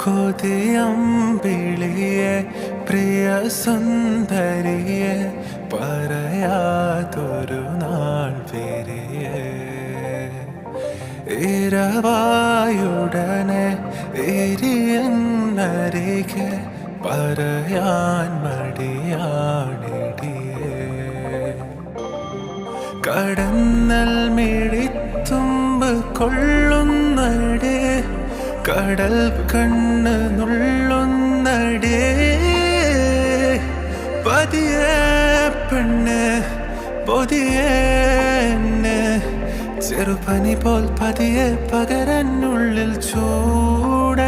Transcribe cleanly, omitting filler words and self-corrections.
കൊതിയമ്പിളിയെ പ്രിയ സുന്ദരിയെ പറയാതൊരു നാൾ വരിയെ ഇരവായുടനെ എരിയന്നരികെ പറയാൻ മടിയാണിടിയേ കടന്നൽ മിഴിത്തുമ്പ് കൊള്ളുന്നടേ കടൽ കണ്ണ് നുള്ളുന്നടേ പതിയെ പെണ്ണ് പൊതിയെ ചെറുപനി പോൽ പതിയെ പകരനുള്ളിൽ ചൂട